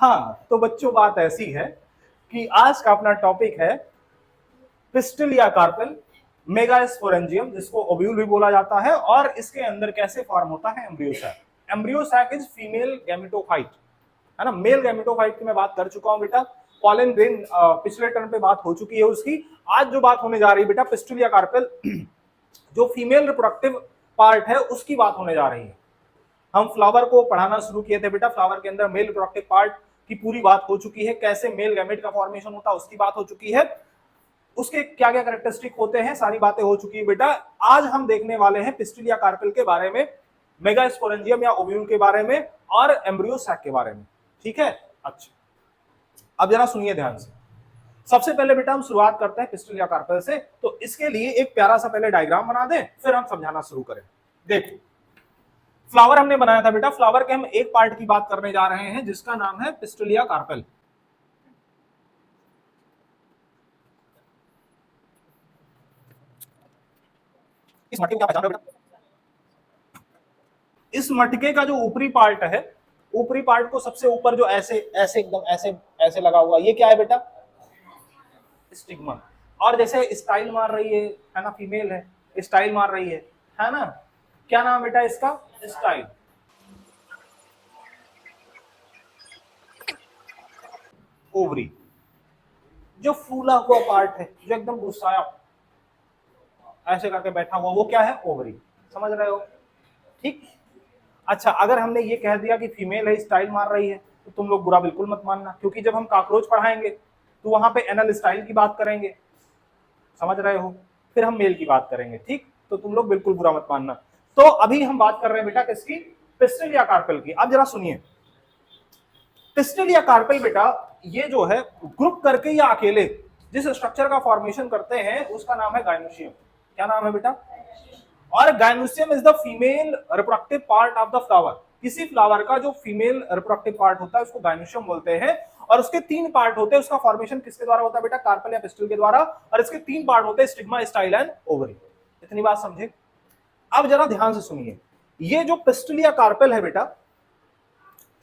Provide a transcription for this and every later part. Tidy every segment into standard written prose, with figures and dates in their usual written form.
हाँ, तो बच्चों बात ऐसी है कि आज का अपना टॉपिक है पिस्टिल या कार्पेल मेगास्पोरेंजियम, जिसको ओव्यूल भी बोला जाता है, और इसके अंदर कैसे फॉर्म होता है embryo sac. Embryo sac is female gametophyte, है ना। मेल गैमेटोफाइट की मैं बात कर चुका हूं बेटा। पॉलन ग्रेन पिछले टर्म पे बात हो चुकी है उसकी। आज जो बात होने जा रही है बेटा, पिस्टिल या कार्पेल जो फीमेल रिप्रोडक्टिव पार्ट है उसकी बात होने जा रही है। हम फ्लावर को पढ़ाना शुरू किए थे बेटा, फ्लावर के अंदर मेल रिप्रोडक्टिव पार्ट की पूरी बात हो चुकी है, कैसे मेल गैमेट का फॉर्मेशन होता है उसकी बात हो चुकी है, उसके क्या क्या कैरेक्टरिस्टिक होते हैं, सारी बातें हो चुकी है बेटा। आज हम देखने वाले हैं पिस्टिल या कार्पेल के बारे में, मेगास्पोरेंजियम या ओव्यूल के बारे में, और एम्ब्रियोसैक के बारे में। ठीक है, अच्छा अब जरा सुनिए ध्यान से। सबसे पहले बेटा हम शुरुआत करते हैं पिस्टिल या कार्पेल से। तो इसके लिए एक प्यारा सा पहले डायग्राम बना दें, फिर हम समझाना शुरू करें। देखो, फ्लावर हमने बनाया था बेटा, फ्लावर के हम एक पार्ट की बात करने जा रहे हैं जिसका नाम है पिस्टिल या कार्पेल। इस मटके को क्या पहचान रहे हो बेटा? इस मटके का जो ऊपरी पार्ट है, ऊपरी पार्ट को सबसे ऊपर जो ऐसे ऐसे एकदम ऐसे ऐसे लगा हुआ, ये क्या है बेटा? स्टिग्मा। और जैसे स्टाइल मार रही है ना, फीमेल है, स्टाइल मार रही है ना। क्या नाम बेटा इसका? स्टाइल। ओवरी, जो फूला हुआ पार्ट है, जो एकदम गुस्साया ऐसे करके बैठा हुआ, वो क्या है? ओवरी। समझ रहे हो? ठीक। अच्छा, अगर हमने ये कह दिया कि फीमेल है, स्टाइल मार रही है, तो तुम लोग बुरा बिल्कुल मत मानना, क्योंकि जब हम कॉकरोच पढ़ाएंगे तो वहां पे एनल स्टाइल की बात करेंगे। समझ रहे हो? फिर हम मेल की बात करेंगे। ठीक, तो तुम लोग बिल्कुल बुरा मत मानना। तो अभी हम बात कर रहे हैं बेटा किसकी? पिस्टिल या कार्पेल की। अब जरा सुनिए, पिस्टिल या कार्पेल बेटा, ये जो है ग्रुप करके या अकेले जिस स्ट्रक्चर का फॉर्मेशन करते हैं उसका नाम है गाइनोसियम। क्या नाम है बेटा? और gynoecium is the female reproductive part of the flower. किसी फ्लावर का जो फीमेल रिप्रोडक्टिव पार्ट होता है उसको गाइनोसियम बोलते हैं। और उसके तीन पार्ट होते हैं, उसका फॉर्मेशन किसके द्वारा होता है बेटा? कार्पेल या पिस्टिल के द्वारा। और इसके तीन पार्ट होते हैं, स्टिग्मा, स्टाइल एंड ओवरी। इतनी बात समझे? अब जरा ध्यान से सुनिए, ये जो पिस्टिल या कार्पेल है बेटा,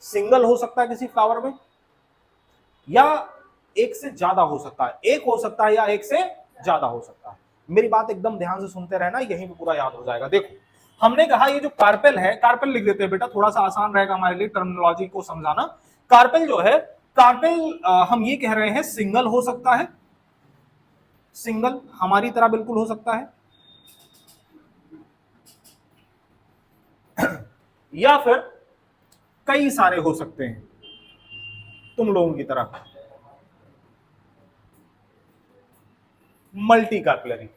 सिंगल हो सकता है किसी फ्लावर में, या एक से ज्यादा हो सकता है। एक हो सकता है या एक से ज्यादा हो सकता है। मेरी बात एकदम ध्यान से सुनते रहना, यहीं पे पूरा याद हो जाएगा। देखो, हमने कहा ये जो कार्पेल है, कार्पेल लिख देते हैं बेटा, थोड़ा सा आसान रहेगा हमारे लिए टर्मिनोलॉजी को समझाना। कार्पेल जो है, कार्पेल हम ये कह रहे हैं सिंगल हो सकता है, सिंगल हमारी तरह बिल्कुल हो सकता है, या फिर कई सारे हो सकते हैं तुम लोगों की तरह, मल्टी कार्पेलरी,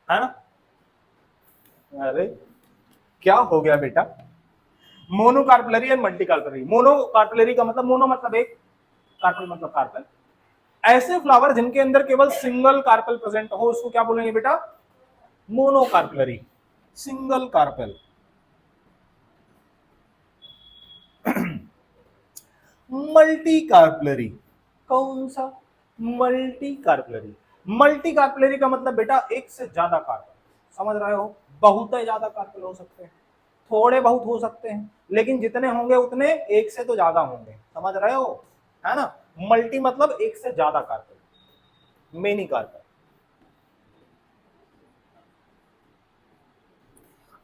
है ना। अरे क्या हो गया बेटा? Mono carpellary and multi carpellary. Mono carpellary का मतलब, मोनो मतलब एक, कार्पेल मतलब कार्पेल। ऐसे फ्लावर जिनके अंदर केवल सिंगल कार्पेल प्रेजेंट हो उसको क्या बोलेंगे बेटा? Mono carpellary, single carpel. Multi carpellary, कौन सा? Multi carpellary. मल्टी कार्पेलरी का मतलब बेटा एक से ज्यादा कार्पेल। समझ रहे हो? बहुत ही ज्यादा कार्पेल हो सकते हैं, थोड़े बहुत हो सकते हैं, लेकिन जितने होंगे उतने एक से तो ज्यादा होंगे। समझ रहे हो? है ना। मल्टी मतलब एक से ज्यादा कार्पेल, मेनी कार्पेल।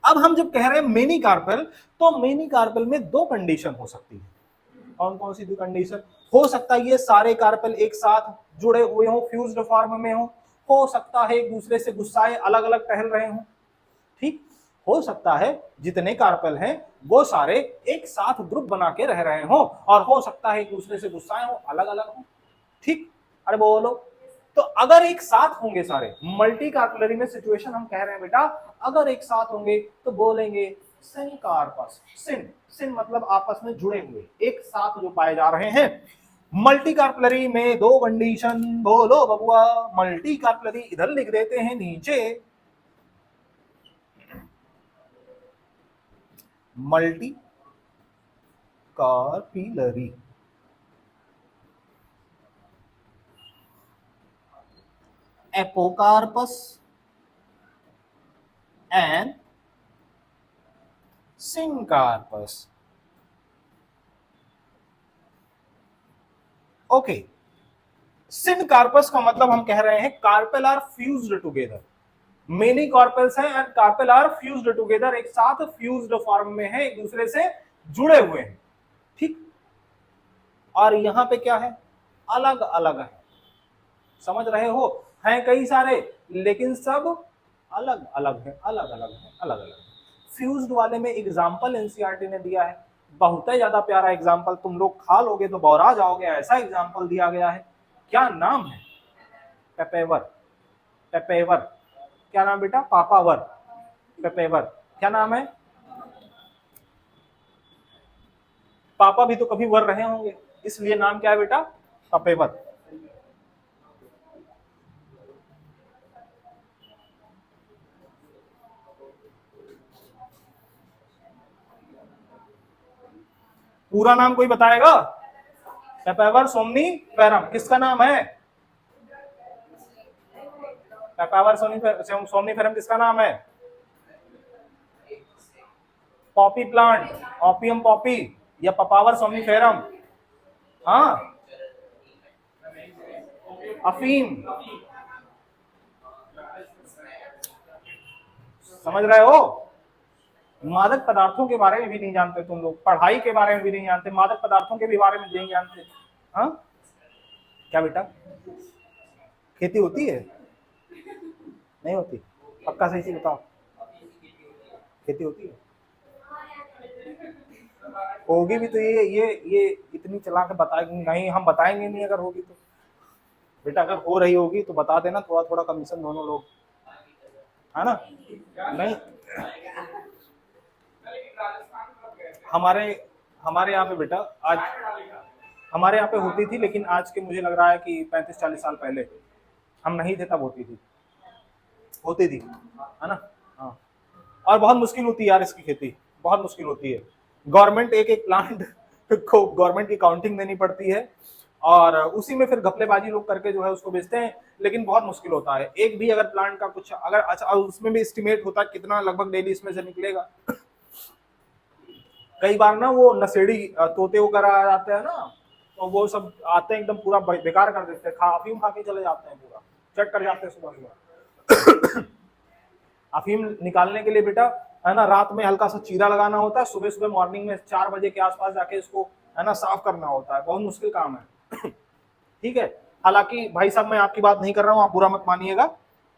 अब हम जब कह रहे हैं मेनी कार्पेल, तो मेनी कार्पेल में दो कंडीशन हो सकती है। कौन कौन सी दो कंडीशन? हो सकता है ये सारे कार्पेल एक साथ जुड़े हुए हो, फ्यूज्ड फॉर्म में हो सकता है एक दूसरे से गुस्साए अलग अलग टहल रहे हो। ठीक, हो सकता है जितने कार्पेल हैं वो सारे एक साथ ग्रुप बना के रह रहे हो, और हो सकता है एक दूसरे से गुस्साए हो, अलग अलग हो। ठीक, अरे बोलो। तो अगर एक साथ होंगे सारे, मल्टी कार्पेलरी में सिचुएशन हम कह रहे हैं बेटा, अगर एक साथ होंगे तो बोलेंगे सिन कार्पस। सिन, सिन मतलब आपस में जुड़े हुए, एक साथ जो पाए जा रहे हैं। मल्टी कार्पेलरी में दो कंडीशन, बोलो बबुआ। मल्टी कार्पेलरी इधर लिख देते हैं नीचे, multicarpellary, apocarpous and syncarpous. Okay, syncarpous का मतलब हम कह रहे हैं carpel are fused together, many carpels हैं and carpel are fused together, एक साथ फ्यूज्ड फॉर्म में है, एक दूसरे से जुड़े हुए हैं, ठीक। और यहां पे क्या है, अलग अलग है, समझ रहे हो, हैं कई सारे लेकिन सब अलग अलग है, अलग अलग है, अलग अलग। फ्यूज्ड वाले में एग्जांपल एनसीईआरटी ने दिया है, बहुत ही ज्यादा प्यारा एग्जांपल, तुम लोग खा लोगे तो बौरा जाओगे, ऐसा एग्जांपल दिया गया है। क्या नाम है, पेपेवर, पेपेवर, क्या नाम बेटा, पापावर, पेपेवर, क्या नाम है, पापा भी तो कभी वर रहे होंगे, इसलिए नाम क्या है बेटा, पेपेवर। पूरा नाम कोई बताएगा, पेपेवर सोमनी पैरम, किसका नाम है, पेपावर सोमनीफेरम किसका नाम है, पॉपी प्लांट, ओपियम पॉपी या पपावर सोमनीफेरम, हाँ, अफीम, समझ रहे हो, मादक पदार्थों के बारे में भी नहीं जानते तुम लोग, पढ़ाई के बारे में भी नहीं जानते, मादक पदार्थों के भी बारे में नहीं जानते, हाँ, क्या बेटा, खेती होती है, नहीं होती, पक्का सही से बताओ, खेती होती है, होगी भी तो ये इतनी चला के बताएंगे नहीं, हम बताएंगे नहीं अगर होगी तो, बेटा अगर हो रही होगी तो बता देना, थोड़ा थोड़ा कमीशन दोनों लोग, है ना, नहीं हमारे हमारे यहाँ पे बेटा आज हमारे यहाँ पे होती थी, लेकिन आज के मुझे लग रहा है कि 35-40 साल पहले हम नहीं थे तब होती थी, है ना, हाँ। और बहुत मुश्किल होती है यार इसकी खेती, बहुत मुश्किल होती है, गवर्नमेंट एक एक प्लांट को गवर्नमेंट की काउंटिंग देनी पड़ती है, और उसी में फिर घपलेबाजी लोग करके जो है उसको बेचते हैं, लेकिन बहुत मुश्किल होता है, एक भी अगर प्लांट का कुछ अगर अच्छा, उसमें भी एस्टिमेट होता है कितना लगभग डेली इसमें से निकलेगा, कई बार ना वो नशेड़ी तोते वगैरह आ जाते हैं ना, तो वो सब आते हैं एकदम पूरा बेकार कर देते हैं, अफीम खा के चले जाते हैं, पूरा चट कर जाते हैं सुबह सुबह। अफीम निकालने के लिए बेटा है ना, रात में हल्का सा चीरा लगाना होता है, सुबह सुबह मॉर्निंग में 4 बजे के आसपास जाके इसको है ना साफ करना होता है, बहुत मुश्किल काम है। ठीक है, हालांकि भाई साहब मैं आपकी बात नहीं कर रहा हूँ, आप बुरा मत मानिएगा,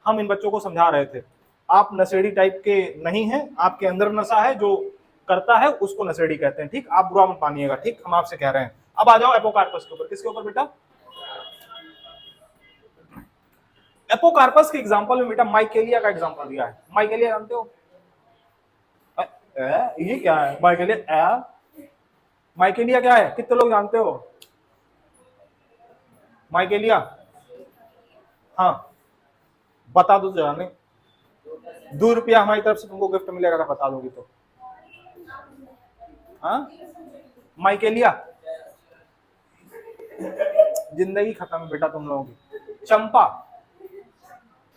हम इन बच्चों को समझा रहे थे, आप नशेड़ी टाइप के नहीं हैं, आपके अंदर नशा है, जो करता है उसको नशेड़ी कहते हैं, ठीक, आप बुरा मत मानिएगा, ठीक, हम आपसे कह रहे हैं। अब आ जाओ एपोकार्पस के ऊपर, किसके ऊपर बेटा, एपोकार्पस के एग्जांपल में बेटा माइकेलिया का एग्जांपल दिया है, माइकेलिया जानते हो, ये क्या है माइकेलिया, माइकेलिया क्या है, कितने लोग जानते हो माइकेलिया, हाँ बता दो जरा, नहीं ₹2 हमारी तरफ से तुमको गिफ्ट मिलेगा, बता दोगी तो, हाँ माइकेलिया, जिंदगी खत्म है बेटा तुम लोगों की, चंपा,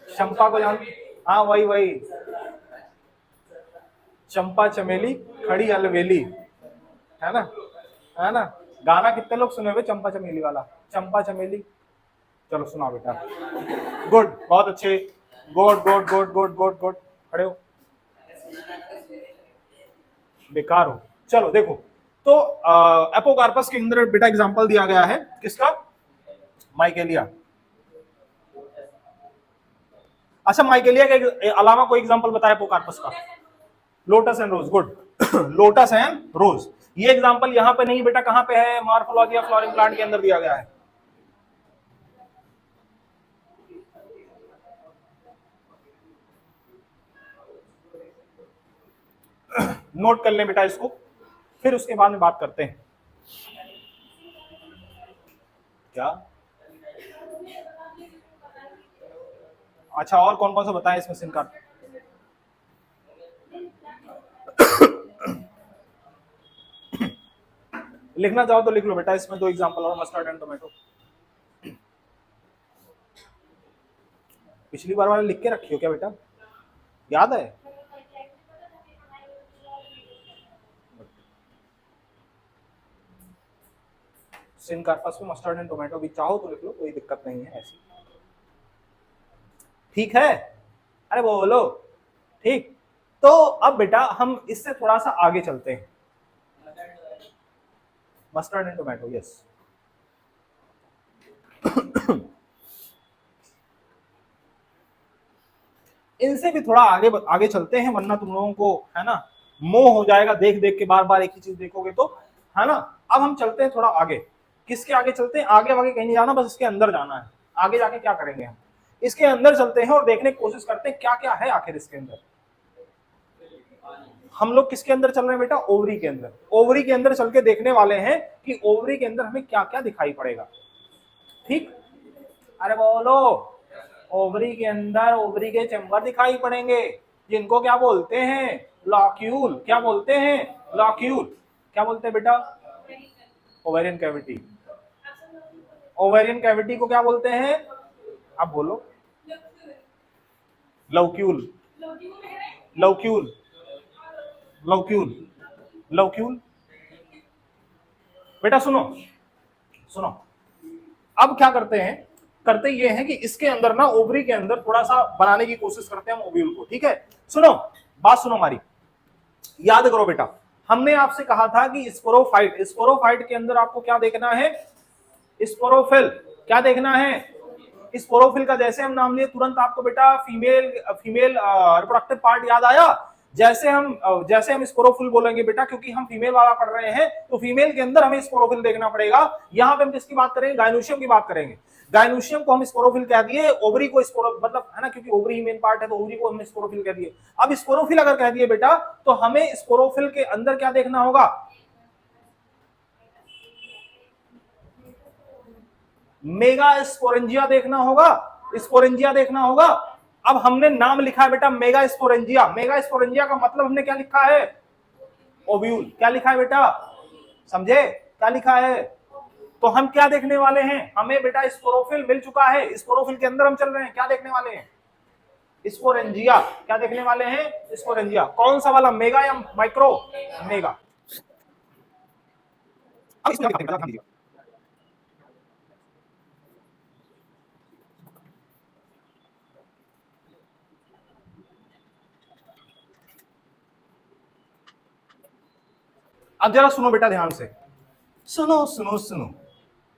चंपा को जान, हाँ वही वही, चंपा चमेली खड़ी अलवेली, है ना, गाना कितने लोग सुने हुए चंपा चमेली वाला, चंपा चमेली, चलो सुना बेटा, गुड, बहुत अच्छे, good good good good good good, खड़े हो, बेकार हो, चलो देखो, तो एपोकार्पस के अंदर बेटा एग्जांपल दिया गया है किसका, माइकेलिया। अच्छा माइकेलिया के अलावा कोई एग्जांपल बताया एपोकार्पस का, lotus and rose, good, lotus and rose, ये एग्जांपल यहां पे नहीं बेटा, कहां पे है, मॉर्फोलॉजी ऑफ फ्लोरिंग प्लांट के अंदर दिया गया है, नोट कर लें बेटा इसको, फिर उसके बाद में बात करते हैं, क्या, अच्छा और कौन कौन सा बताएं इसमें सिम कार्ड, लिखना चाहो तो लिख लो बेटा, इसमें 2 एग्जांपल और, मस्टर्ड एंड टोमेटो, पिछली बार वाले लिख के रखी हो क्या बेटा, याद है, सिनकार्पस में मस्टर्ड एंड टोमेटो भी चाहो तो लिख लो, कोई दिक्कत नहीं है ऐसी। ठीक है, अरे बोलो। ठीक, तो अब बेटा हम इससे थोड़ा सा आगे चलते हैं। Mustard and tomato, yes. इनसे भी थोड़ा आगे आगे चलते हैं, वरना तुम लोगों को है ना मोह हो जाएगा, देख देख के बार बार एक ही चीज देखोगे तो, है ना। अब हम चलते हैं थोड़ा आगे। किसके आगे चलते हैं? आगे आगे कहीं नहीं जाना, बस इसके अंदर जाना है। आगे जाके क्या करेंगे हम? इसके अंदर चलते हैं और देखने की कोशिश करते हैं क्या क्या है आखिर इसके अंदर। हम लोग किसके अंदर चल रहे हैं बेटा? ओवरी के अंदर। ओवरी के अंदर चल के देखने वाले हैं कि ओवरी के अंदर हमें क्या क्या दिखाई पड़ेगा। ठीक, अरे बोलो। ओवरी के अंदर ओवरी के चैम्बर दिखाई पड़ेंगे, जिनको क्या बोलते हैं? लॉक्यूल। क्या बोलते हैं? लॉक्यूल। क्या बोलते हैं बेटा? Ovarian cavity. ओवेरियन कैविटी को क्या बोलते हैं? आप बोलो। लौक्यूल। लौक्यूल। लौक्यूल। लौक्यूल। बेटा सुनो सुनो, अब क्या करते हैं? करते ये हैं कि इसके अंदर ना, ओवरी के अंदर थोड़ा सा बनाने की कोशिश करते हैं हम ओव्यूल को। ठीक है, सुनो, बात सुनो हमारी, याद करो बेटा। हमने आपसे कहा था कि स्पोरोफाइट, स्पोरोफाइट के अंदर आपको क्या देखना है? स्पोरोफिल। क्या देखना है? स्पोरोफिल का जैसे हम नाम लिए तुरंत आपको बेटा फीमेल फीमेल रिप्रोडक्टिव पार्ट याद आया। जैसे हम स्पोरोफिल बोलेंगे बेटा, क्योंकि हम फीमेल वाला पढ़ रहे हैं, तो फीमेल के अंदर हमें स्पोरोफिल देखना पड़ेगा। यहां पे हम किसकी बात करेंगे? गायनोशियम की बात करेंगे। गायनोशियम को हम स्पोरोफिल कह दिए, ओवरी को स्पोरो मतलब है ना, क्योंकि ओवरी ही मेन पार्ट है, तो ओवरी को हमने स्पोरोफिल कह दिए। अब स्पोरोफिल अगर कह दिए बेटा, तो हमें स्पोरोफिल के अंदर क्या देखना होगा? मेगा स्पोरेंजिया देखना होगा। स्पोरेंजिया देखना होगा। अब हमने नाम लिखा है बेटा मेगा स्पोरेंजिया। मेगा स्पोरेंजिया का मतलब हमने क्या लिखा है? ओव्यूल। क्या लिखा है बेटा? समझे क्या लिखा है? तो हम क्या देखने वाले हैं? हमें बेटा स्पोरोफिल मिल चुका है, स्पोरोफिल के अंदर हम चल रहे हैं, क्या देखने वाले हैं? स्पोरेंजिया। क्या देखने वाले हैं? स्पोरेंजिया। कौन सा वाला, मेगा या माइक्रो? मेगा। अब इसको ध्यान दीजिए। अब जरा सुनो बेटा ध्यान से, सुनो सुनो सुनो,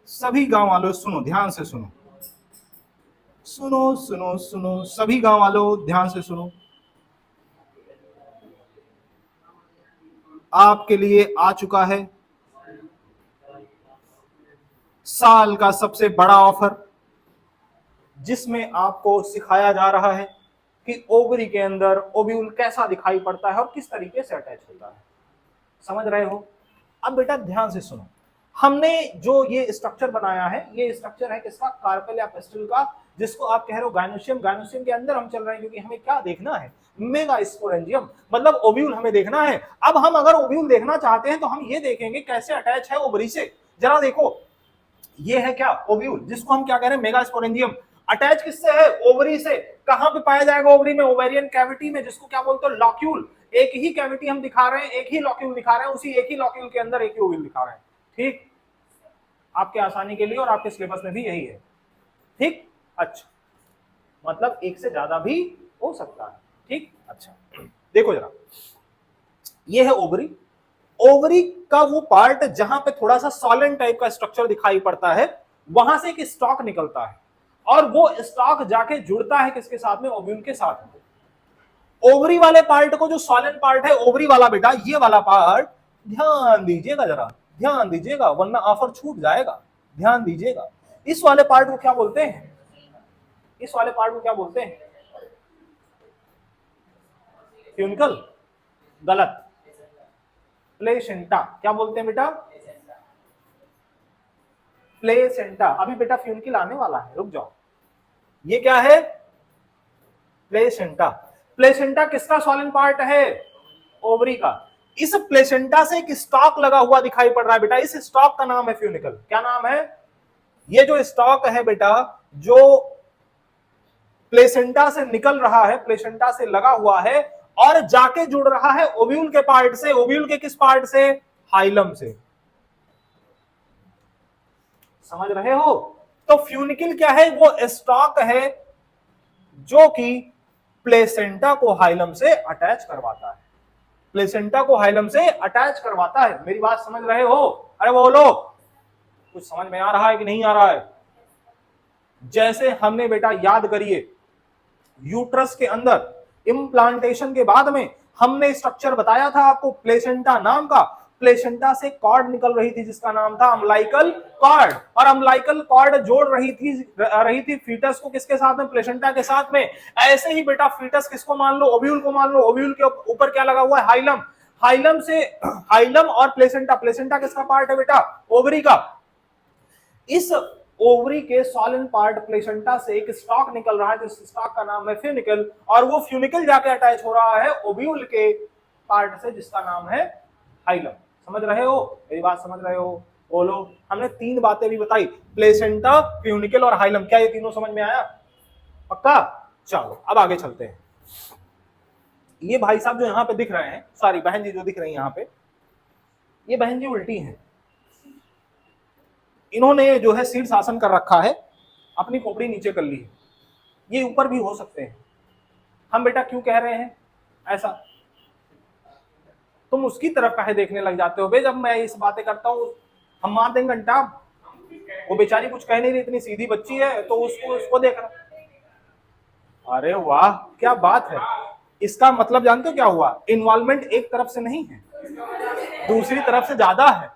सभी गांव वालों सुनो, ध्यान से सुनो, सुनो सुनो सुनो, सभी गांव वालों ध्यान से सुनो। आपके लिए आ चुका है साल का सबसे बड़ा ऑफर, जिसमें आपको सिखाया जा रहा है कि ओवरी के अंदर ओव्यूल कैसा दिखाई पड़ता है और किस तरीके से अटैच होता है। समझ रहे हो? अब बेटा ध्यान से सुनो, हमने जो ये स्ट्रक्चर बनाया है, ये स्ट्रक्चर है किसका? कार्पेल या पेस्टिल का, जिसको आप कह रहे हो गायनोशियम। गायनोशियम के अंदर हम चल रहे हैं, क्योंकि हमें क्या देखना है? मेगा स्पोरेंजियम, मतलब ओव्यूल हमें देखना है। अब हम अगर ओव्यूल देखना चाहते हैं तो हम ये देखेंगे कैसे अटैच है ओवरी से। जरा देखो, ये है क्या? ओव्यूल, जिसको हम क्या कह रहे हैं? Mega sporangium. अटैच किससे है? ओवरी से। कहां पे पाया जाएगा ओवरी में? ओवेरियन कैविटी में, जिसको क्या बोलते हो? लॉक्यूल। एक ही कैविटी हम दिखा रहे हैं, एक ही लॉक्यूल दिखा रहे हैं, उसी एक ही लॉक्यूल के अंदर एक ही ओव्यूल दिखा रहे हैं। ठीक, आपके आसानी के लिए और आपके सिलेबस में भी यही है। ठीक, अच्छा, मतलब एक से ज्यादा भी हो सकता है। ठीक, अच्छा, देखो जरा, ये है ओवरी। ओवरी का वो पार्ट जहां पे थोड़ा सा सॉलिड टाइप का स्ट्रक्चर दिखाई पड़ता है, वहां से एक स्टॉक निकलता है, और वो स्टॉक जाके जुड़ता है किसके साथ में? ओव्यूल के साथ में। ओवरी वाले पार्ट को, जो सॉलिड पार्ट है ओवरी वाला बेटा, ये वाला पार्ट, ध्यान दीजिएगा जरा, ध्यान दीजिएगा, वरना ऑफर छूट जाएगा। ध्यान दीजिएगा, इस वाले पार्ट को क्या बोलते हैं? इस वाले पार्ट को क्या बोलते हैं? ट्यूनिकल? गलत। प्लेसेंटा। क्या बोलते हैं बेटा? प्लेसेंटा। अभी बेटा फ्यूनिकल आने वाला है, रुक जाओ। ये क्या है? प्लेसेंटा। प्लेसेंटा किसका सॉलिड पार्ट है? ओवरी का। इस प्लेसेंटा से एक स्टॉक लगा हुआ दिखाई पड़ रहा है बेटा, इस स्टॉक का नाम है फ्यूनिकल। क्या नाम है? ये जो स्टॉक है बेटा, जो प्लेसेंटा से निकल रहा है, प्लेसेंटा से लगा हुआ है, और जाके जुड़ रहा है ओव्यूल के पार्ट से। ओव्यूल के किस पार्ट से? हाइलम से। समझ रहे हो? तो फ्यूनिकल क्या है? वो स्टॉक है जो कि प्लेसेंटा को हाइलम से अटैच करवाता है, प्लेसेंटा को हाइलम से अटैच करवाता है। मेरी बात समझ रहे हो? अरे बोलो, कुछ समझ में आ रहा है कि नहीं आ रहा है? जैसे हमने बेटा याद करिए, यूट्रस के अंदर इम्प्लांटेशन के बाद में हमने स्ट्रक्चर बताया था आपको प्लेसेंटा नाम का। प्लेसेंटा से कॉर्ड निकल रही थी जिसका नाम था अम्लाइकल कॉर्ड, और अम्लाइकल कॉर्ड जोड़ रही थी फीटस को किसके साथ में? प्लेसेंटा के साथ में। ऐसे ही बेटा फीटस किसको मान लो? ओव्यूल को मान लो। ओव्यूल के ऊपर क्या लगा हुआ है? हाइलम। हाइलम और प्लेसेंटा, प्लेसेंटा किसका पार्ट है बेटा? ओवरी का। इस ओवरी के सॉलिन पार्ट प्लेसेंटा से एक स्टॉक निकल रहा है, जिस स्टॉक का नाम है फ्यूनिकल, और वो फ्यूनिकल जाके अटैच हो रहा है ओव्यूल के पार्ट से जिसका नाम है हाइलम। समझ रहे हो? मेरी बात समझ रहे हो? बोलो। हमने 3 बातें भी बताई, प्लेसेंटा, फ्यूनिकल और हाइलम। क्या ये तीनों समझ में आया? पक्का? चलो अब आगे चलते हैं। ये भाई साहब जो यहाँ पे दिख रहे हैं, सॉरी बहन जी जो दिख रही है यहाँ पे, ये बहन जी उल्टी हैं। इन्होंने जो है शीर्षासन कर रखा है, अपनी खोपड़ी नीचे कर ली है। ये ऊपर भी हो सकते हैं। हम बेटा क्यों कह रहे हैं ऐसा? तुम उसकी तरफ काहे देखने लग जाते हो बे? जब मैं इस बातें करता हूँ हम मार देंगे घंटा। वो बेचारी कुछ कह नहीं रही, इतनी सीधी बच्ची है, तो उसको देख रहा। अरे वाह क्या बात है! इसका मतलब जानते हो क्या हुआ? इन्वॉल्वमेंट एक तरफ से नहीं है, दूसरी तरफ से ज्यादा है।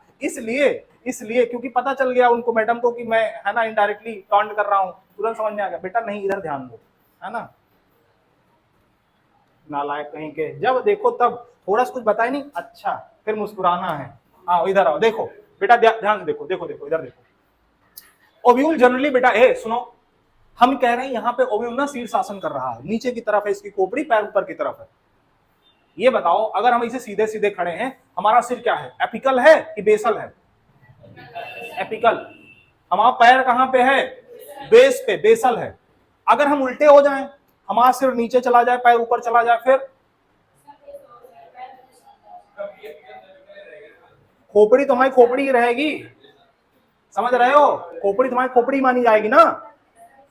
इसलिए क्योंकि पता चल गया उनको, मैडम को, कि मैं है ना इनडायरेक्टली टॉन्ट कर रहा हूँ। तुरंत समझ में आ गया बेटा नहीं इधर ध्यान दो, है ना। नालायक कहीं के, जब देखो तब थोड़ा सा कुछ बताए नहीं, अच्छा फिर मुस्कुराना है। आओ इधर आओ, देखो बेटा ध्यान से देखो, देखो देखो इधर देखो। ओव्यूल जनरली बेटा सुनो, हम कह रहे हैं यहाँ पे ओव्यूल ना शीर्षासन कर रहा है, नीचे की तरफ है इसकी खोपड़ी, पैर ऊपर की तरफ है। ये बताओ अगर हम इसे सीधे सीधे खड़े हैं, हमारा सिर क्या है? एपिकल है कि बेसल है? एपिकल। हमारा पैर कहां पे है? बेस पे, बेसल है। अगर हम उल्टे हो जाएं, हमारा सिर नीचे चला जाए, पैर ऊपर चला जाए, फिर खोपड़ी तुम्हारी खोपड़ी ही रहेगी। समझ रहे हो? खोपड़ी तुम्हारी खोपड़ी मानी जाएगी ना।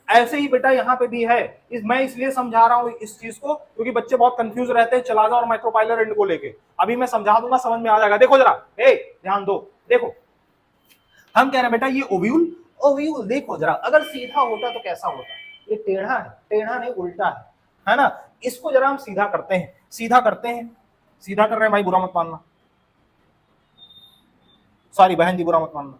ऐसे ही बेटा यहाँ पे भी है। मैं इसलिए समझा रहा हूँ इस चीज को क्योंकि बच्चे बहुत कंफ्यूज रहते हैं चलाजा और माइक्रोपाइलर एंड को लेके। अभी मैं समझा दूंगा, समझ में आ जाएगा। देखो जरा, ध्यान दो। देखो हम कह रहे हैं बेटा ये ओव्यूल, ओव्यूल देखो जरा, अगर सीधा होता तो कैसा होता? ये टेढ़ा है, टेढ़ा नहीं उल्टा है ना। इसको जरा हम सीधा करते हैं, सीधा करते हैं, सीधा कर रहे हैं भाई, बुरा मत मानना, सॉरी बहन जी बुरा मत मानना।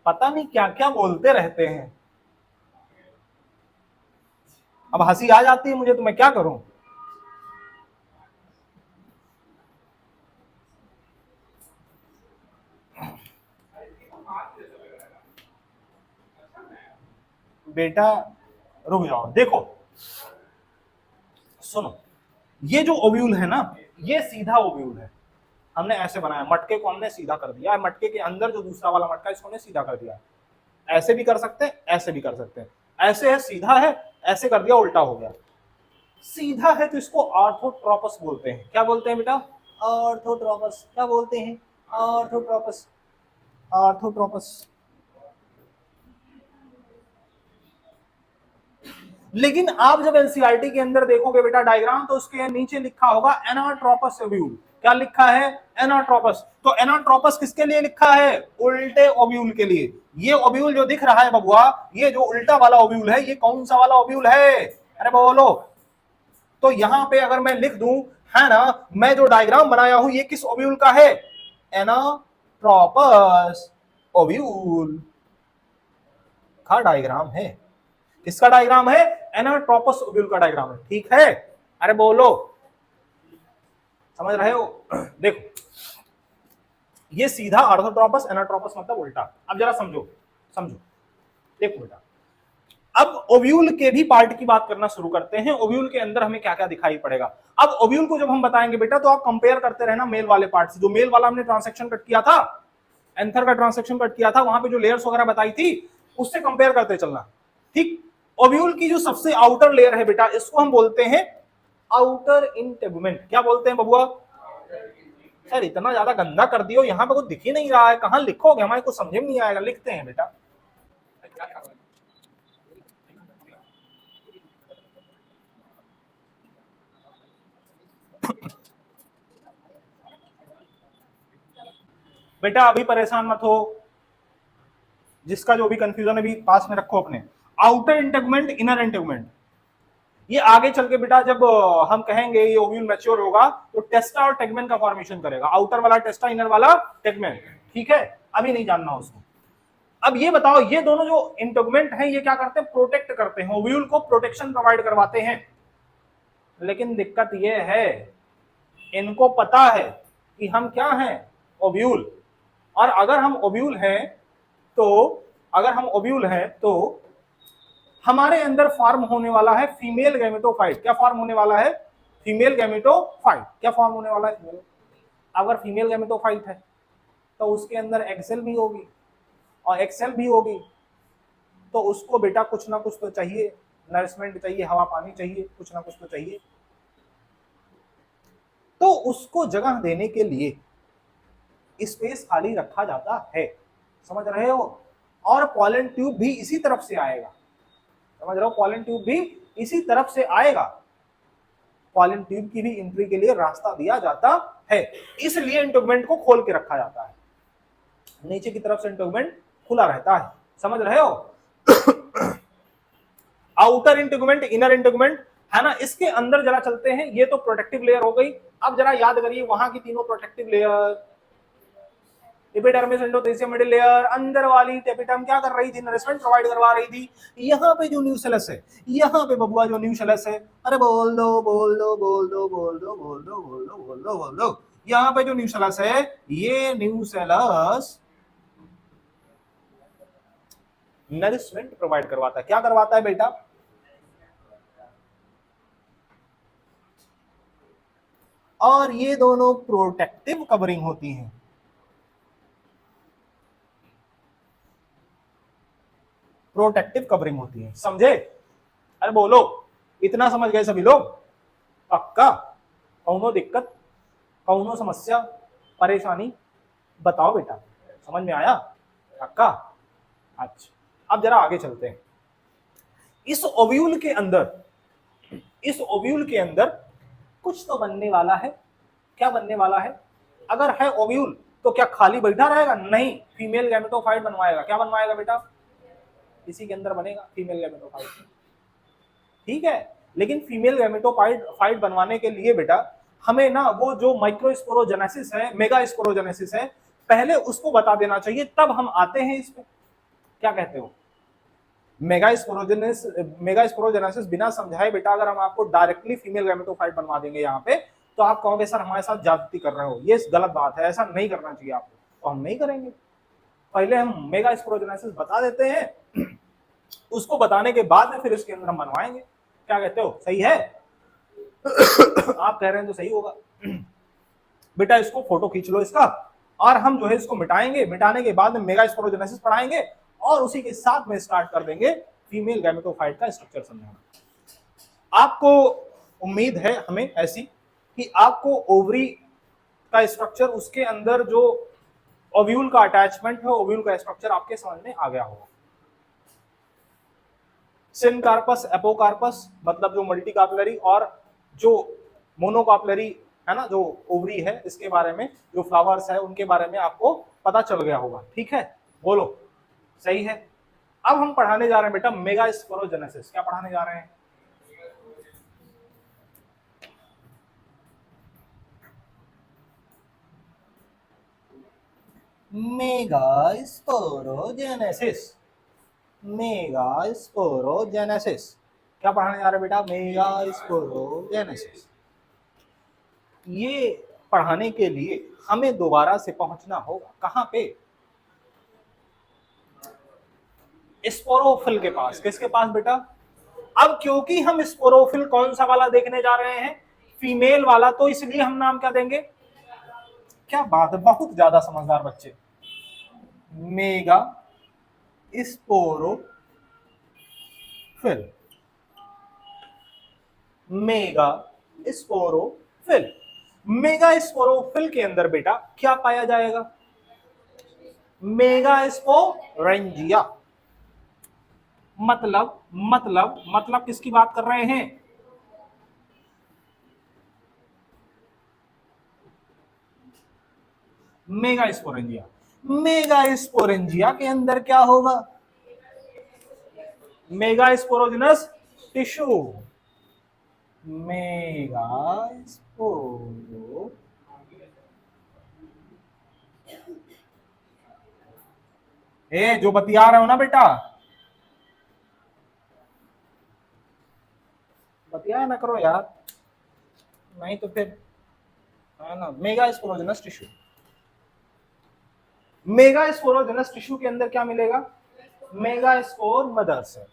पता नहीं क्या क्या बोलते रहते हैं, अब हंसी आ जाती है मुझे तो मैं क्या करूं। बेटा रुक जाओ, देखो सुनो, ये जो ओव्यूल है ना, ये सीधा ओव्यूल है। हमने ऐसे बनाया, मटके को हमने सीधा कर दिया, मटके के अंदर जो दूसरा वाला मटका इसको हमने सीधा कर दिया। ऐसे भी कर सकते हैं, ऐसे भी कर सकते हैं। ऐसे है, सीधा है, ऐसे कर दिया उल्टा हो गया। सीधा है तो इसको ऑर्थोट्रोपस बोलते हैं। क्या बोलते हैं बेटा? ऑर्थोट्रोपस। क्या बोलते हैं? Orthotropous, orthotropous. लेकिन आप जब एनसीईआरटी के अंदर देखोगे बेटा डायग्राम, तो उसके नीचे लिखा होगा एनाट्रोपस ओव्यूल। क्या लिखा है? एनाट्रोपस। तो एनाट्रोपस किसके लिए लिखा है? उल्टे ओव्यूल के लिए। ये ओव्यूल जो दिख रहा है बबुआ, ये जो उल्टा वाला ओव्यूल है, ये कौन सा वाला ओव्यूल है? अरे बोलो। तो यहां पे अगर मैं लिख दूं, है ना, मैं जो डायग्राम बनाया हूं ये किस ओव्यूल का है? एनाट्रोपस ओव्यूल का डायग्राम है। किसका डायग्राम है? एनाट्रोपस ओव्यूल का डायग्राम है। ठीक है? अरे बोलो, समझ रहे हो? देखो ये सीधा ऑर्थोट्रोपस, एनाट्रोपस मतलब उल्टा। अब जरा समझो, समझो। देखो बेटा, अब ओव्यूल के भी पार्ट की बात करना शुरू करते हैं। ओव्यूल के अंदर हमें क्या क्या दिखाई पड़ेगा? अब ओव्यूल को जब हम बताएंगे बेटा, तो आप कंपेयर करते रहना मेल वाले पार्ट से। जो मेल वाला हमने ट्रांसेक्शन कट किया था, एंथर का ट्रांसेक्शन कट किया था, वहां पे जो लेयर्स वगैरह बताई थी, उससे कंपेयर करते चलना। ठीक? ओव्यूल की जो सबसे आउटर लेयर है बेटा, इसको हम बोलते हैं आउटर इंटेगुमेंट। क्या बोलते हैं बबुआ? सर इतना ज्यादा गंदा कर दियो, यहाँ पे कुछ दिख ही नहीं रहा है, कहाँ लिखोगे, हमारे को समझ में नहीं आएगा। लिखते हैं बेटा। बेटा अभी परेशान मत हो, जिसका जो भी कंफ्यूजन है भी पास में रखो अपने। आउटर इंटेगमेंट, इनर इंटेगमेंट, ये आगे चल के बेटा जब हम कहेंगे ये ओव्यूल मैच्योर होगा तो टेस्टा और टेगमेन का फॉर्मेशन करेगा। आउटर वाला टेस्टा, इनर वाला टेगमेन, ठीक है, अभी नहीं जानना उसको। अब ये बताओ, ये दोनों जो इंटेगमेंट हैं ये क्या करते हैं, प्रोटेक्ट करते हैं, ओव्यूल को प्रोटेक्शन प्रोवाइड करवाते हैं। लेकिन दिक्कत ये है, इनको पता है कि हम क्या हैं, ओव्यूल। और अगर हम ओव्यूल हैं तो हमारे अंदर फॉर्म होने वाला है फीमेल गैमेटोफाइट। क्या फॉर्म होने वाला है, फीमेल गैमेटोफाइट। क्या फॉर्म होने वाला है, अगर फीमेल गैमेटोफाइट है तो उसके अंदर एक्सेल भी होगी, और एक्सेल भी होगी तो उसको बेटा कुछ ना कुछ तो चाहिए, नरिशमेंट चाहिए, हवा पानी चाहिए, कुछ ना कुछ तो चाहिए। तो उसको जगह देने के लिए स्पेस खाली रखा जाता है, समझ रहे हो। और पॉलन ट्यूब भी इसी तरफ से आएगा, समझ रहे हो, पॉलन ट्यूब भी इसी तरफ से आएगा। पॉलन ट्यूब की भी एंट्री के लिए रास्ता दिया जाता है, इसलिए इंटेगमेंट को खोल के रखा जाता है, नीचे की तरफ से इंटेगमेंट खुला रहता है, समझ रहे हो। आउटर इंटेगमेंट, इनर इंटेगमेंट है ना। इसके अंदर जरा चलते हैं, ये तो प्रोटेक्टिव लेयर हो गई। अब जरा याद करिए वहां की तीनों protective layer, epidermis, endothelium, middle layer. अंदर वाली टेपिटम क्या कर रही थी, नरिशमेंट प्रोवाइड करवा रही थी। यहाँ पे जो न्यूसेलस है, यहाँ पे बबुआ जो न्यूसेलस है, अरे बोल दो बोल दो बोल दो बोल दो बोल दो बोल दो बोल दो बोल दो, यहाँ पे जो न्यूसेलस है, ये न्यूसेलस नरिशमेंट प्रोवाइड करवाता है। क्या करवाता है बेटा, और ये दोनों प्रोटेक्टिव कवरिंग होती हैं। प्रोटेक्टिव कवरिंग होती है, समझे। अरे बोलो, इतना समझ गए सभी लोग, पक्का। कौनो दिक्कत, कौनो समस्या, परेशानी बताओ बेटा, समझ में आया, पक्का। अच्छा, अब जरा आगे चलते हैं। इस ओव्यूल के अंदर कुछ तो बनने वाला है। क्या बनने वाला है, अगर है ओव्यूल तो क्या खाली बैठा रहेगा, नहीं, फीमेल गैमेटोफाइट बनवाएगा। क्या बनवाएगा बेटा, इसी के अंदर बनेगा फीमेल गैमेटोफाइट, ठीक है। लेकिन फीमेल गैमेटोफाइट बनवाने के लिए बेटा हमें ना वो जो माइक्रोस्पोरोजेनेसिस है, मेगा स्पोरोजेनेसिस है, पहले उसको बता देना चाहिए, तब हम आते हैं इस पे। क्या कहते हो, मेगा स्पोरोजेनेसिस बिना समझाए बेटा अगर हम आपको डायरेक्टली फीमेल गैमेटोफाइट बनवा देंगे यहाँ पे, तो आप कहोगे सर हमारे साथ ज्यादती कर रहे हो, ये गलत बात है, ऐसा नहीं करना चाहिए आपको, तो हम नहीं करेंगे। पहले हम मेगा स्पोरोजेनेसिस बता देते हैं, उसको बताने के बाद में फिर इसके अंदर हम बनवाएंगे। क्या कहते हो, सही है। आप कह रहे हैं तो सही होगा। बेटा इसको फोटो खींच लो इसका, और हम जो है इसको मिटाएंगे, मिटाने के बाद में मेगा स्पोरोजेनेसिस पढ़ाएंगे, और उसी के साथ में स्टार्ट कर देंगे फीमेल गैमेटोफाइट का स्ट्रक्चर समझाना। आपको उम्मीद है हमें ऐसी कि आपको ओवरी का स्ट्रक्चर, उसके अंदर जो ओव्यूल का अटैचमेंट है, ओव्यूल का स्ट्रक्चर आपके समझ में आ गया होगा। सिनकार्पस, एपोकार्पस मतलब जो मल्टीकार्पलरी, और जो मोनोकार्पलरी है ना, जो ओवरी है, इसके बारे में, जो फ्लावर्स है उनके बारे में आपको पता चल गया होगा, ठीक है। बोलो, सही है। अब हम पढ़ाने जा रहे हैं बेटा मेगा स्पोरोजेनेसिस। क्या पढ़ाने जा रहे हैं, मेगा स्पोरोजेनेसिस। मेगा स्पोरोजेनेसिस क्या पढ़ाने जा रहे हैं बेटा, मेगा स्पोरोजेनेसिस। ये पढ़ाने के लिए हमें दोबारा से पहुंचना होगा कहां पे, स्पोरोफिल के पास। किसके पास बेटा, अब क्योंकि हम स्पोरोफिल कौन सा वाला देखने जा रहे हैं, फीमेल वाला, तो इसलिए हम नाम क्या देंगे, क्या बात है, बहुत ज्यादा समझदार बच्चे, mega sporophyll. Mega sporophyll megasporophyll के अंदर बेटा क्या पाया जाएगा? मेगास्पोरेंजिया। मतलब किसकी बात कर रहे हैं? मेगास्पोरेंजिया। मेगास्पोरेंजिया के अंदर क्या होगा? मेगास्पोरोजिनस टिश्यू। मेगास्पोरो जो बतिया रहे हो ना बेटा, बतिया ना करो यार, नहीं तो फिर है ना। मेगास्पोरोजिनस टिश्यू। मेगास्पोरोजिनस टिश्यू के अंदर क्या मिलेगा? Megaspore mother cell.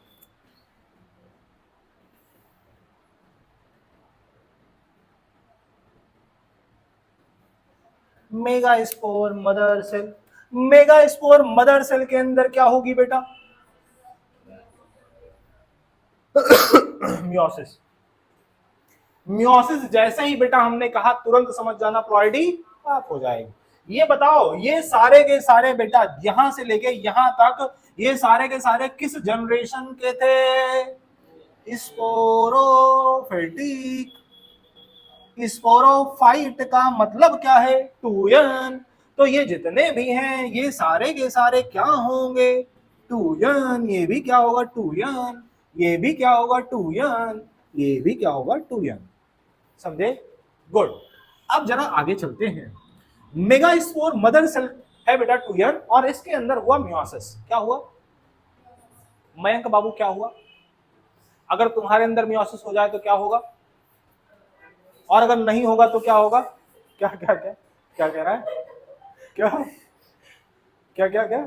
Megaspore mother cell. Megaspore mother cell के अंदर क्या होगी बेटा? मियोसिस। मियोसिस जैसे ही बेटा हमने कहा तुरंत समझ जाना प्लॉइडी आप हो जाएगी। ये बताओ ये सारे के सारे बेटा यहां से लेके यहां तक ये सारे के सारे किस जनरेशन के थे? स्पोरोफिटिक। स्पोरोफाइट का मतलब क्या है? टूयन। तो ये जितने भी हैं ये सारे के सारे क्या होंगे? टूयन। ये भी क्या होगा? टूयन। ये भी क्या होगा? टूयन। ये भी क्या होगा? टूयन। समझे? गुड। अब जरा आगे चलते हैं। मेगास्पोर मदर सेल है बेटा टूयन, और इसके अंदर हुआ मियोसिस। क्या हुआ मयंक बाबू? क्या हुआ? अगर तुम्हारे अंदर मियोसिस हो जाए तो क्या होगा, और अगर नहीं होगा तो क्या होगा? क्या क्या क्या क्या कह रहा है? क्या क्या क्या क्या?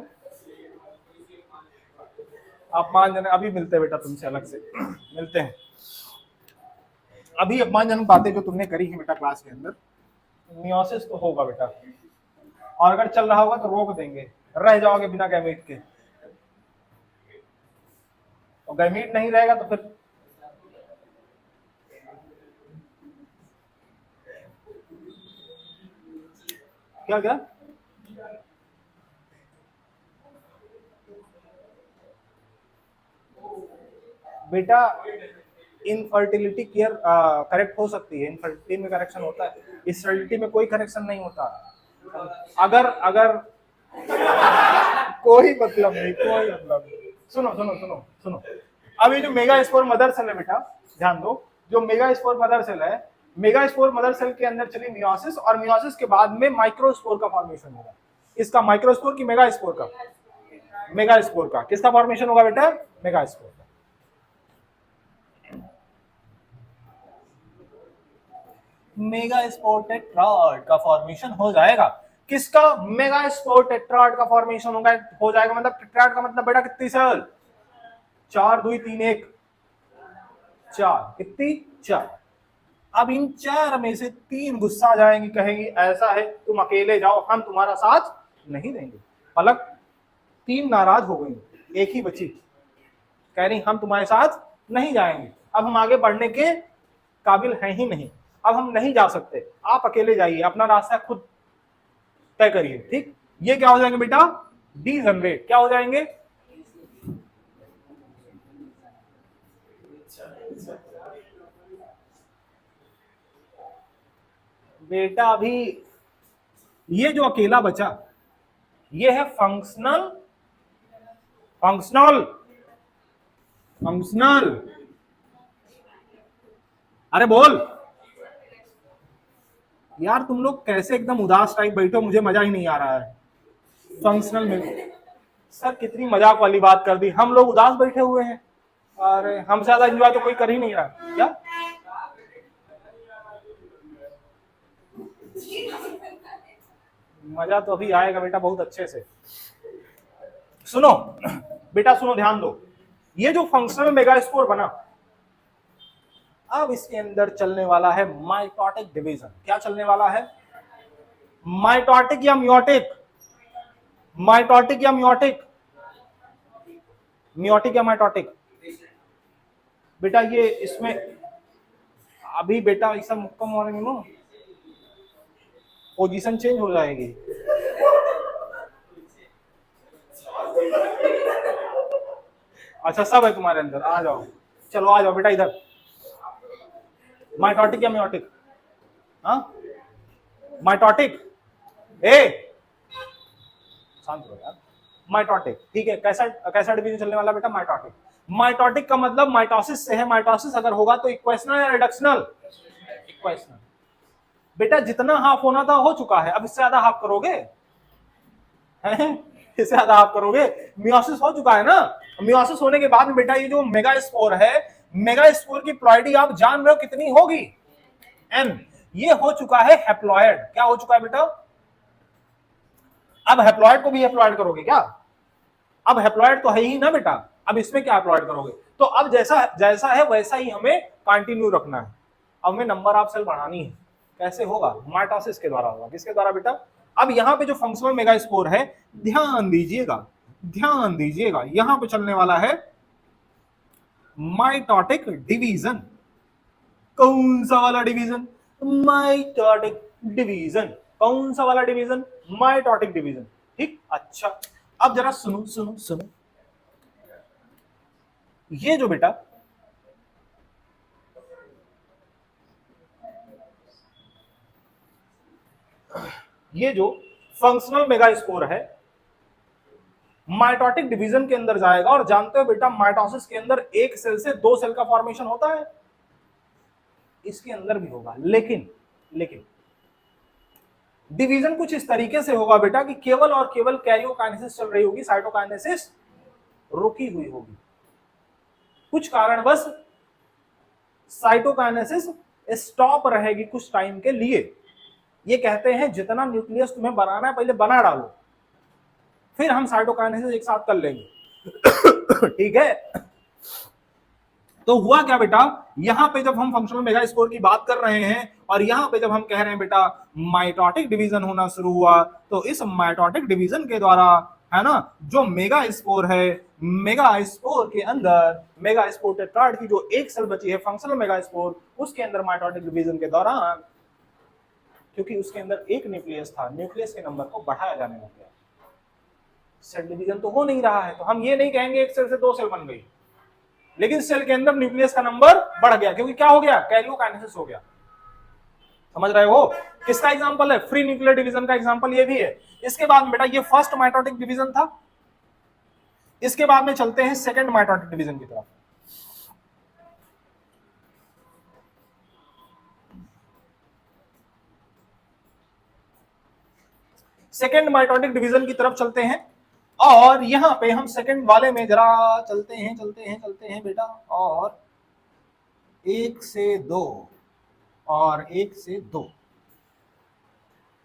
अपमानजनक। अभी मिलते हैं बेटा तुमसे अलग से मिलते हैं। अभी अपमानजनक बातें जो तुमने करी है बेटा क्लास के अंदर, मियोसिस तो होगा बेटा, और अगर चल रहा होगा तो रोक देंगे, रह जाओगे बिना गैमीट के, और गैमीट नहीं रहेगा तो फिर क्या क्या? बेटा इनफर्टिलिटी केयर करेक्ट हो सकती है, इनफर्टिलिटी में करेक्शन होता है, स्टेरिलिटी में कोई करेक्शन नहीं होता। अगर अगर कोई मतलब नहीं, कोई मतलब नहीं। सुनो सुनो सुनो सुनो, अभी जो मेगा स्पोर मदर सेल है बेटा, ध्यान दो, जो मेगा स्पोर मदर सेल है, मेगा स्पोर मदर सेल के अंदर चली मियोसिस, और मियोसिस के बाद में माइक्रोस्पोर का फॉर्मेशन होगा। इसका माइक्रोस्पोर की मेगा स्पोर का? मेगा स्पोर का। किसका फॉर्मेशन होगा बेटा? मेगा स्पोर का। मेगा स्पोर टेट्राड का फॉर्मेशन हो जाएगा। किसका? मेगा स्पोर टेट्राड का फॉर्मेशन होगा, हो जाएगा। मतलब टेट्राड का मतलब बेटा कितनी सेल? 4 2 3 1 4। कितनी? 4। अब इन 4 में से 3 गुस्सा जाएंगी, कहेंगी ऐसा है तुम अकेले जाओ, हम तुम्हारा साथ नहीं देंगे। पलक 3 नाराज हो गई, एक ही बची, कह रही हम तुम्हारे साथ नहीं जाएंगे, अब हम आगे बढ़ने के काबिल हैं ही नहीं, अब हम नहीं जा सकते, आप अकेले जाइए, अपना रास्ता खुद तय करिए। ठीक, ये क्या हो जाएंगे बेटा? डीजनरेट। क्या हो जाएंगे? बेटा अभी ये जो अकेला बचा ये है फंक्शनल। फंक्शनल फंक्शनल अरे बोल यार, तुम लोग कैसे एकदम उदास टाइप बैठो, मुझे मजा ही नहीं आ रहा है। फंक्शनल में सर कितनी मजाक वाली बात कर दी, हम लोग उदास बैठे हुए हैं। अरे हमसे ज्यादा एंजॉय तो कोई कर ही नहीं रहा क्या? मजा तो अभी आएगा बेटा बहुत अच्छे से। सुनो बेटा, सुनो, ध्यान दो। ये जो फंक्शनल मेगास्पोर बना, अब इसके अंदर चलने वाला है माइटोटिक डिवीजन। क्या चलने वाला है? माइटोटिक या मियोटिक? माइटोटिक या मियोटिक? मियोटिक या माइटोटिक? बेटा ये इसमें अभी बेटा ऐसा मुक्का मारेंगे ना, पोजीशन चेंज हो जाएगी। अच्छा सब है तुम्हारे अंदर, आ जाओ, चलो आ जाओ बेटा इधर। माइटोटिक या मियोटिक? हाँ माइटोटिक, ए शांत रहो यार। माइटोटिक ठीक है, कैसा कैसा डिवीजन चलने वाला बेटा? माइटोटिक। माइटोटिक का मतलब माइटोसिस से है। माइटोसिस अगर होगा तो इक्वेशनल या रिडक्शनल? इक्वेशनल। बेटा जितना हाफ होना था हो चुका है, अब इससे ज्यादा हाफ करोगे? इससे ज्यादा हाफ करोगे? मियोसिस हो चुका है ना। मियोसिस होने के बाद में बेटा ये जो मेगा स्पोर है, मेगा स्पोर की प्लॉइडी आप जान रहे हो कितनी होगी? एन। ये हो चुका है हैप्लॉयड। क्या हो चुका है बेटा? अब हैप्लॉयड को भी हैप्लॉयड करोगे क्या? अब हैप्लॉयड तो है ही ना बेटा, अब इसमें क्या हैप्लॉयड करोगे? तो अब जैसा जैसा है वैसा ही हमें कंटिन्यू रखना है। अब हमें नंबर ऑफ सेल बढ़ानी है। कैसे होगा? माइटोसिस के द्वारा होगा। किसके द्वारा बेटा? अब यहां पे जो फंक्शनल मेगा स्पोर है, ध्यान दीजिएगा, ध्यान दीजिएगा, यहां पे चलने वाला है माइटोटिक डिवीजन। कौन सा वाला डिवीजन? Mitotic division. कौन सा वाला डिवीजन? Mitotic division. ठीक, अच्छा अब जरा सुनो सुनो सुनो, ये जो बेटा ये जो फंक्शनल मेगा स्पोर है माइटोटिक डिवीजन के अंदर जाएगा, और जानते हो बेटा माइटोसिस के अंदर एक सेल से दो सेल का फॉर्मेशन होता है, इसके अंदर भी होगा। लेकिन लेकिन डिवीजन कुछ इस तरीके से होगा बेटा कि केवल और केवल कैरियोकाइनेसिस चल रही होगी, साइटोकाइनेसिस रुकी हुई होगी। कुछ कारणवश साइटोकाइनेसिस स्टॉप रहेगी कुछ टाइम के लिए। ये कहते हैं जितना न्यूक्लियस तुम्हें बनाना है पहले बना डालो, फिर हम साइटोकाइनेसिस एक साथ कर लेंगे। ठीक है, तो हुआ क्या बेटा, यहां पे जब हम फंक्शनल मेगा स्पोर की बात कर रहे हैं और यहां पे जब हम कह रहे हैं बेटा माइटोटिक डिवीजन होना शुरू हुआ, तो इस माइटोटिक डिवीजन के द्वारा है ना जो मेगा स्पोर है, मेगा स्पोर के अंदर मेगा स्पोर टेट्राड की जो एक सेल बची है फंक्शनल मेगा स्पोर, उसके अंदर माइटोटिक डिवीजन के दौरान, क्योंकि उसके अंदर एक न्यूक्लियस था, न्यूक्लियस के नंबर को बढ़ाया जाने लग गया। सेल डिवीजन तो हो नहीं रहा है, तो हम ये नहीं कहेंगे एक सेल से दो सेल बन गई, लेकिन सेल के अंदर न्यूक्लियस का नंबर बढ़ गया, क्योंकि क्या हो गया? कैरियोकाइनेसिस हो गया। समझ रहे हो? किसका एग्जांपल है? फ्री न्यूक्लियर डिवीजन का एग्जांपल ये भी है। इसके बाद बेटा ये फर्स्ट माइटोटिक डिवीजन था, इसके बाद में चलते हैं सेकंड माइटोटिक डिवीजन की तरफ। सेकंड माइटोटिक डिवीजन की तरफ चलते हैं, और यहां पे हम सेकंड वाले में जरा चलते हैं बेटा, और एक से दो और एक से दो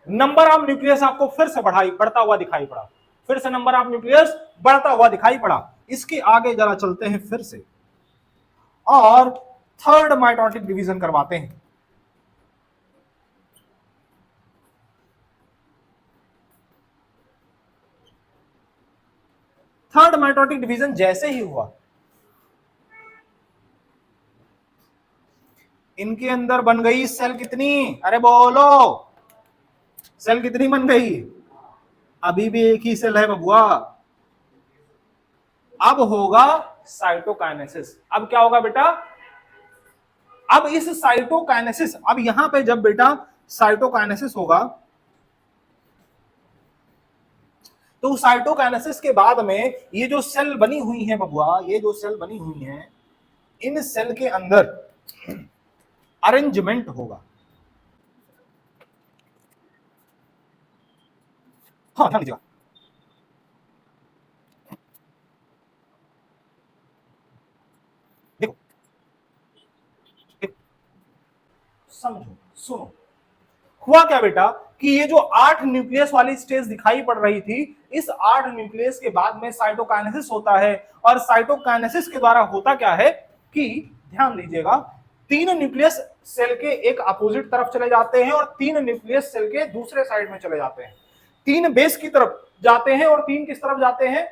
नंबर ऑफ न्यूक्लियस आपको फिर से बढ़ता हुआ दिखाई पड़ा, फिर से नंबर ऑफ न्यूक्लियस बढ़ता हुआ दिखाई पड़ा। इसके आगे जरा चलते हैं फिर से, और थर्ड माइटोटिक डिवीजन करवाते हैं। थर्ड माइटोटिक डिवीजन जैसे ही हुआ, इनके अंदर बन गई सेल कितनी? अरे बोलो, सेल कितनी बन गई? अभी भी एक ही सेल है बबुआ। अब होगा साइटोकाइनेसिस। अब क्या होगा बेटा? अब इस साइटोकाइनेसिस, अब यहां पे जब बेटा साइटोकाइनेसिस होगा, तो साइटोकाइनेसिस के बाद में ये जो सेल बनी हुई है बबुआ, ये जो सेल बनी हुई है, इन सेल के अंदर अरेंजमेंट होगा। हाँ ध्यान दीजिएगा, देखो समझो सुनो, हुआ क्या बेटा कि ये जो 8 न्यूक्लियस वाली स्टेज दिखाई पड़ रही थी, इस 8 न्यूक्लियस के बाद में साइटोकाइनेसिस होता है, और साइटोकाइनेसिस के द्वारा होता क्या है कि ध्यान दीजिएगा, 3 न्यूक्लियस सेल के एक अपोजिट तरफ चले जाते हैं और 3 न्यूक्लियस सेल के दूसरे साइड में चले जाते हैं। 3 बेस की तरफ जाते हैं और 3 किस तरफ जाते हैं?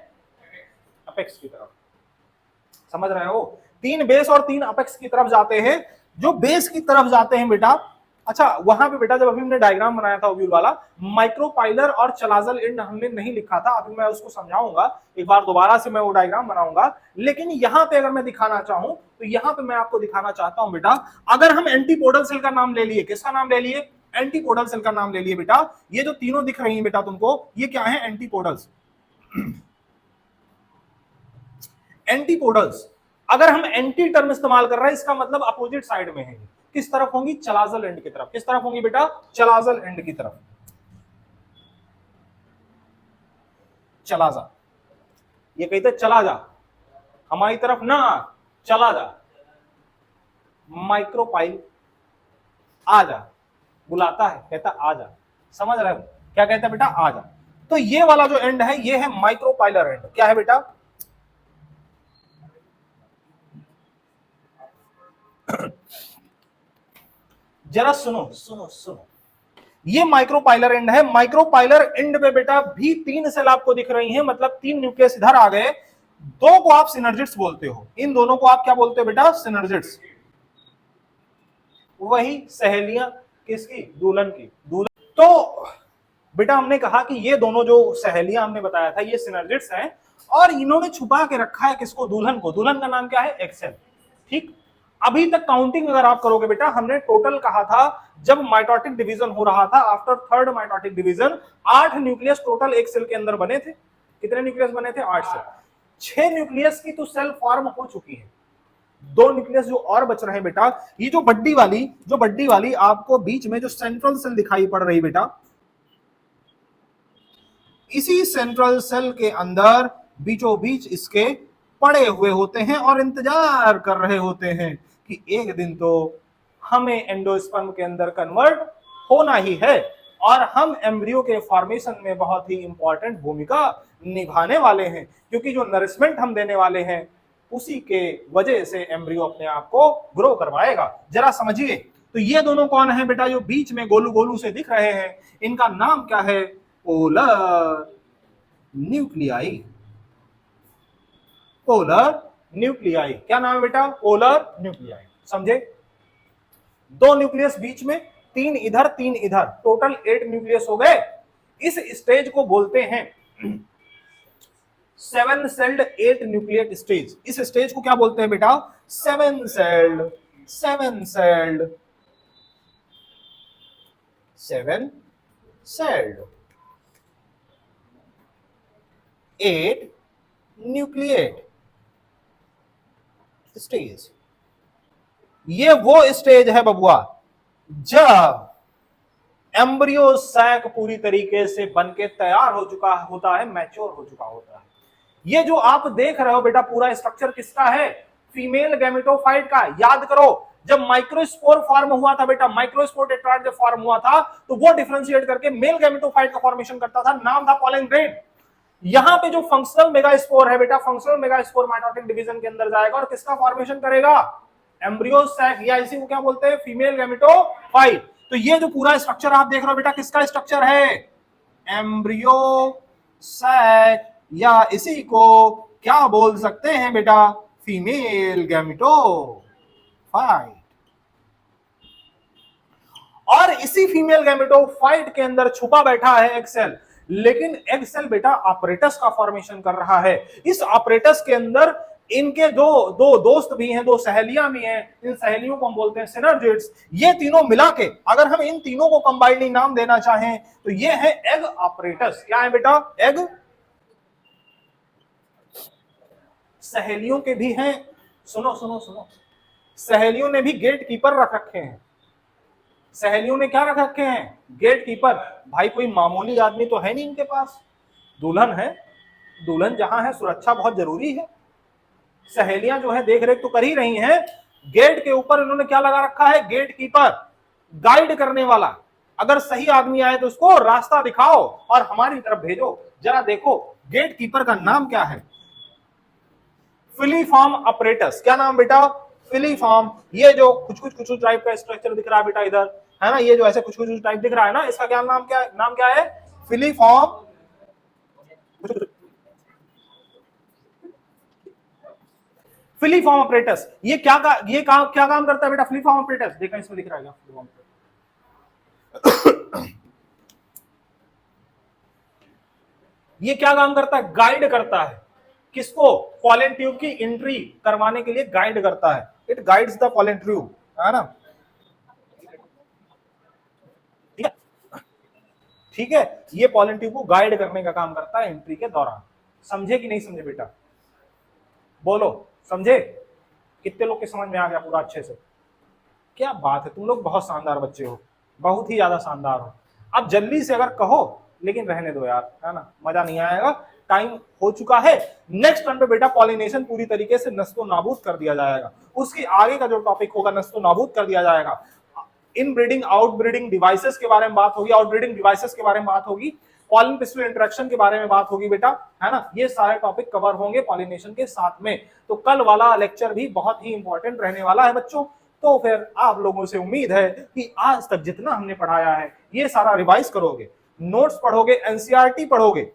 अपेक्स की तरफ। समझ रहे हो? 3 बेस और 3 अपेक्स की तरफ जाते हैं। जो बेस की तरफ जाते हैं बेटा, अच्छा वहां पे बेटा जब अभी हमने डायग्राम बनाया था ओव्यूल वाला, माइक्रोपाइलर और चलाजल एंड हमने नहीं लिखा था, अभी मैं उसको समझाऊंगा एक बार दोबारा से, मैं वो डायग्राम बनाऊंगा। लेकिन यहाँ पे अगर मैं दिखाना चाहूं तो यहाँ पे मैं आपको दिखाना चाहता हूं बेटा, अगर हम एंटीपोडल सेल का नाम ले लिए, किसका नाम ले लिए, एंटीपोडल सेल का नाम ले लिए बेटा, ये जो तीनों दिख रही है बेटा तुमको, ये क्या है, एंटीपोडल्स। एंटीपोडल्स, अगर हम एंटी टर्म इस्तेमाल कर रहे हैं इसका मतलब अपोजिट साइड में है, किस तरफ होंगी, चलाजल एंड की तरफ, किस तरफ होंगी बेटा, चलाजल एंड की तरफ, चला जा, ये कहते चला जा, हमारी तरफ ना, चला जा, माइक्रोपाइल, आ जा, बुलाता है, कहता आ जा, समझ रहे हो क्या कहता है बेटा, आ जा। तो ये वाला जो एंड है ये है माइक्रोपाइलर एंड, क्या है बेटा, जरा सुनो सुनो सुनो, ये माइक्रोपाइलर एंड है। माइक्रोपाइलर एंड में बेटा भी 3 सेल आपको दिख रही हैं, मतलब 3 न्यूक्लियस इधर आ गए, 2 को आप सिनर्जिड्स बोलते हो, इन दोनों को आप क्या बोलते हो बेटा, सिनर्जिड्स, वही सहेलियां किसकी, दुल्हन की, दुल्हन। तो बेटा हमने कहा कि ये दोनों जो सहेलियां हमने बताया था ये सिनर्जिड्स हैं, और इन्होंने छुपा के रखा है किसको, दुल्हन को, दुल्हन का नाम क्या है, एक्सेल। ठीक, अभी तक काउंटिंग अगर आप करोगे बेटा, हमने टोटल कहा था जब माइटोटिक डिवीजन हो रहा था, after third mitotic division 8 nucleus total एक सेल के अंदर बने थे। कितने न्यूक्लियस बने थे, 8 सेल। 6 न्यूक्लियस की तो सेल फॉर्म हो चुकी है, 2 न्यूक्लियस जो और बच रहे हैं बेटा, ये जो बड्डी वाली आपको बीच में जो सेंट्रल सेल दिखाई पड़ रही बेटा, इसी सेंट्रल सेल के अंदर बीचों बीच इसके पड़े हुए होते हैं और इंतजार कर रहे होते हैं कि एक दिन तो हमें एंडोस्पर्म के अंदर कन्वर्ट होना ही है, और हम एम्ब्रियो के फॉर्मेशन में बहुत ही इंपॉर्टेंट भूमिका निभाने वाले हैं, क्योंकि जो नरिशमेंट हम देने वाले हैं उसी के वजह से एम्ब्रियो अपने आप को ग्रो करवाएगा। जरा समझिए, तो ये दोनों कौन है बेटा, जो बीच में गोलू गोलू से दिख रहे हैं, इनका नाम क्या है, पोलर न्यूक्लियाई, पोलर न्यूक्लियाई, क्या नाम है बेटा, पोलर न्यूक्लियाई, समझे। 2 न्यूक्लियस बीच में, 3 इधर 3 इधर, टोटल 8 न्यूक्लियस हो गए। इस स्टेज को बोलते हैं 7 सेल्ड 8 न्यूक्लियट स्टेज। इस स्टेज को क्या बोलते हैं बेटा, 7 सेल्ड 7 सेल्ड 7 सेल्ड 8 न्यूक्लियट स्टेज। ये वो स्टेज है बबुआ जब एम्ब्रियो सैक पूरी तरीके से बनके तैयार हो चुका होता है, मैच्योर हो चुका होता है। ये जो आप देख रहे हो बेटा पूरा स्ट्रक्चर किसका है, फीमेल गैमेटोफाइट का। याद करो जब माइक्रोस्पोर फॉर्म हुआ था बेटा, माइक्रोस्पोर टेट्राड जब फॉर्म हुआ था तो वो डिफरेंशिएट करके मेल गैमेटोफाइट का फॉर्मेशन करता था, नाम था पॉलन ग्रेन। यहां पे जो फंक्शनल मेगास्पोर है बेटा, फंक्शनल मेगास्पोर माइटोटिक डिवीजन के अंदर जाएगा और किसका फॉर्मेशन करेगा, एम्ब्रियो सैक, या इसी को क्या बोलते हैं, फीमेल गैमेटोफाइट। तो ये जो पूरा स्ट्रक्चर आप देख रहे हो बेटा किसका स्ट्रक्चर है, एम्ब्रियो सैक, या इसी को क्या बोल सकते हैं बेटा, फीमेल गैमेटोफाइट। और इसी फीमेल गैमेटोफाइट के अंदर छुपा बैठा है एक सेल, लेकिन एग सेल बेटा ऑपरेटस का फॉर्मेशन कर रहा है। इस ऑपरेटस के अंदर इनके दो दोस्त भी हैं, 2 सहेलियां भी हैं, इन सहेलियों को हम बोलते हैं सिनर्जिड्स। ये तीनों मिला के अगर हम इन तीनों को कंबाइंडली नाम देना चाहें तो ये है एग ऑपरेटस। क्या है बेटा, एग। सहेलियों के भी हैं, सुनो सुनो सुनो, सहेलियों ने भी गेट कीपर रख रखे हैं। सहेलियों ने क्या रख रखे हैं, गेट कीपर। भाई कोई मामूली आदमी तो है नहीं इनके पास, दुल्हन है, दुल्हन जहां है सुरक्षा बहुत जरूरी है। सहेलियां जो है देख रेख तो कर ही रही हैं, गेट के ऊपर इन्होंने क्या लगा रखा है, गेट कीपर, गाइड करने वाला। अगर सही आदमी आए तो उसको रास्ता दिखाओ और हमारी तरफ भेजो। जरा देखो गेट कीपर का नाम क्या है, फिलीफॉर्म अपरेटस। क्या नाम बेटा, फिलीफॉर्म। ये जो कुछ टाइप का स्ट्रक्चर दिख रहा है बेटा इधर, है ना, ये जो ऐसे कुछ टाइप दिख रहा है ना, इसका क्या नाम क्या है, फिलीफॉर्म। Filiform apparatus. ये क्या काम करता है बेटा, फिलीफॉर्म अपरेटस। देखा इसमें दिख रहा है, ये क्या काम करता है? गाइड करता है। किसको? पॉलन ट्यूब की एंट्री करवाने के लिए गाइड करता है। It guides the pollen tube, है ना? ठीक है, ठीक है, ये पॉलन ट्यूब को गाइड करने का काम करता है एंट्री के दौरान। समझे कि नहीं समझे बेटा? बोलो, समझे? कितने लोग के समझ में आ गया पूरा अच्छे से? क्या बात है, तुम लोग बहुत शानदार बच्चे हो, बहुत ही ज्यादा शानदार हो। अब जल्दी से अगर कहो, लेकिन रहने दो यार, है ना, मजा नहीं आएगा, टाइम हो चुका है। नेक्स्ट टर्न पे बेटा पॉलिनेशन पूरी तरीके से नस्तो नाबूद कर दिया जाएगा। उसके आगे का जो टॉपिक होगा नस्तो नाबूद कर दिया जाएगा। इन ब्रीडिंग आउट ब्रीडिंग डिवाइसेस के बारे में बात होगी, आउट ब्रीडिंग डिवाइसेस के बारे में बात होगी, पॉलन पिस्टल इंटरेक्शन के बारे में बात होगी बेटा, है ना। ये सारे टॉपिक कवर होंगे पॉलिनेशन के साथ में। तो कल वाला लेक्चर भी बहुत ही इंपॉर्टेंट रहने वाला है बच्चों। तो फिर आप लोगों से उम्मीद है कि आज तक जितना हमने पढ़ाया है ये सारा रिवाइज करोगे, नोट्स पढ़ोगे, एनसीईआरटी पढ़ोगे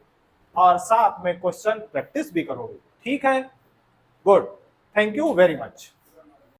और साथ में क्वेश्चन प्रैक्टिस भी करोगे। ठीक है, good, thank you very much.